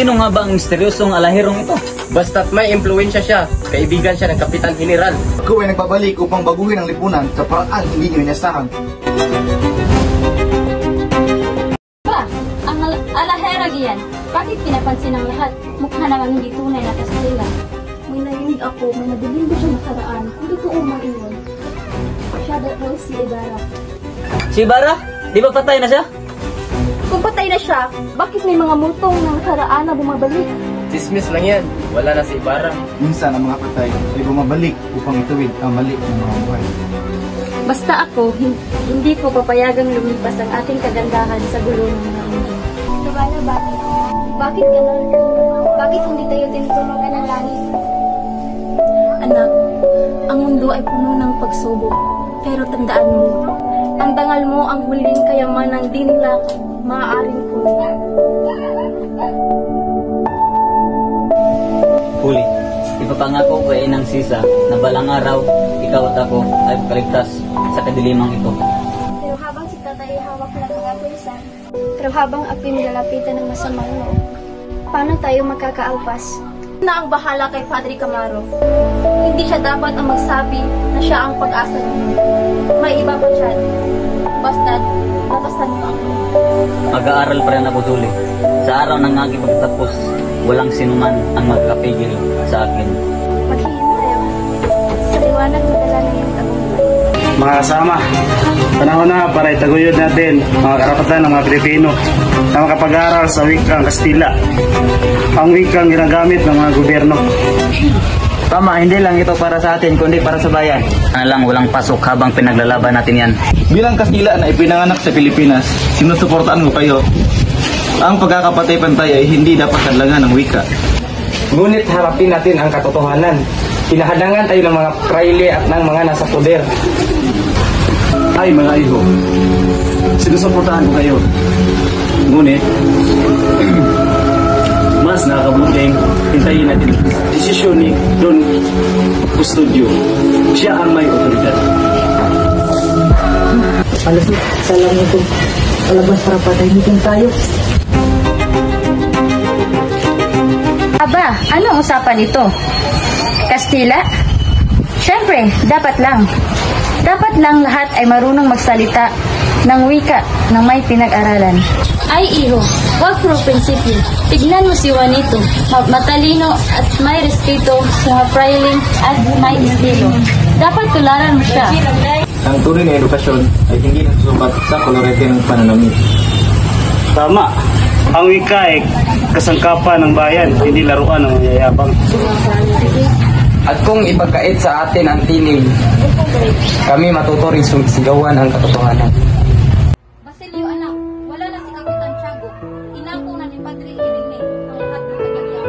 Sino nga ba ang misteryosong alahirong ito? Basta't may impluensya siya, kaibigan siya ng Kapitan General. Ako ay nagbabalik upang baguhin ang lipunan sa paraan hindi nyo inasahan. Ba, ang alaherag yan. Bakit pinapansin ng lahat? Mukha namang hindi tunay na Kastila. May narinig ako, may nabiling ba siya nakaraan. Kung totoo man iyon, siya daw si Ibarra. Si Ibarra? Di ba patay na siya? Kung patay na siya, bakit may mga multong ng nakaraan na bumabalik? Dismiss lang yan, wala na si Ibarra. Minsan ang mga patay ay bumabalik upang ituwid ang mali ng mga buhay. Basta ako, hindi ko papayagang lumipas ang ating kagandahan sa gulo ng mga mundo. Ibarra, bakit ganun? Bakit hindi tayo tinutulungan ng langit? Anak, ang mundo ay puno ng pagsubok. Pero tandaan mo, ang dangal mo ang huling kayamanang di nila maaaring kunin. Huli, ipapangako ko ay ng sisa na balang araw, ikaw at ako ay makaligtas sa kadilimang ito. Pero habang si tatay hawak ng mga pulsan, pero habang ako'y nilalapitan ng masamang loob, paano tayo makakaalpas? Na ang bahala kay Padre Camaro. Hindi siya dapat ang magsabi na siya ang pag-asa niyo. May iba pa siya. Basta't, lakasan mo ako. Mag-aaral pa rin ako, Julie. Sa araw ng aking pagtapos, walang sinuman ang magkapigil sa akin. Maghihintay ako. Sa liwanag madala na yung tagumpay. Mga kasama, panahon na para itaguyod natin mga karapatan ng mga Pilipino na makapag-aral sa wikang Kastila, ang wikang ginagamit ng mga gobyerno. Tama, hindi lang ito para sa atin, kundi para sa bayan. Lang, walang pasok habang pinaglalaban natin yan. Bilang Kastila na ipinanganak sa Pilipinas, sinusuportaan ko kayo. Ang pagkakapatay-pantay ay hindi dapat hadlangan ng wika. Ngunit harapin natin ang katotohanan. Pinahadangan tayo ng mga praile at ng mga nasa poder. Ay mga iho, sinusuportahan ko kayo. Ngunit, mas nakakabuting hintayin natin desisyon ni Don Custodio. Siya ang may otoridad. Alas, salam ito. Palabas para patahimikin tayo. Aba, anong usapan ito? Kastila? Siyempre, dapat lang. Dapat lang lahat ay marunong magsalita ng wika ng may pinag-aralan. Ay iho, wag puro prinsipyo. Tignan mo si Juanito, matalino at may respeto sa mga prailing at may estilo. Dapat tularan mo siya. Ang tunay na edukasyon ay hindi nasusukat sa kolorete ng pananamit. Tama, ang wika ay kasangkapan ng bayan, hindi laruan ng yayabang. At kung ipagkait sa atin ang tinig, kami matuturing sigawan ang katotohanan. Basilio anak, wala na si Kapitan Tiago. Inako na ni Padre Irene ang lahat ng kanyang.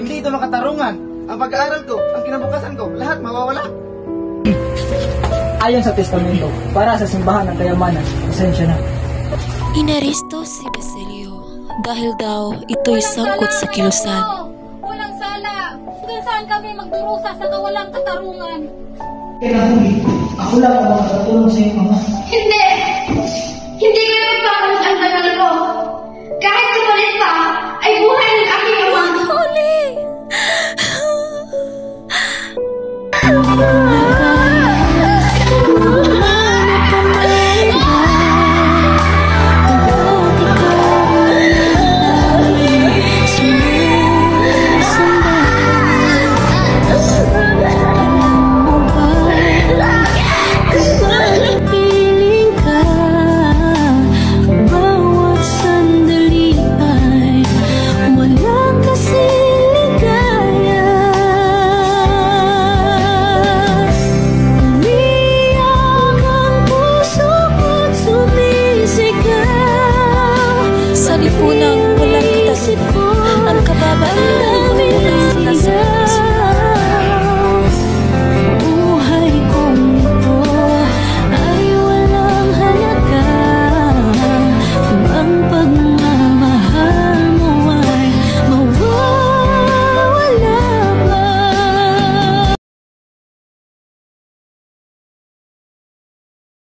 Hindi ito makatarungan. Ang pag-aaral ko, ang kinabukasan ko, lahat mawawala. Ayon sa testamento, para sa simbahan ng kayamanan, pasensya na. Inaresto si Basilio dahil daw ito'y sangkot sa kilusan. Walang sala. Hanggang saan kami magdurusa sa kawalang katarungan? Kaya huli, ako lang ang makakatulong sa iyong ama. Hindi!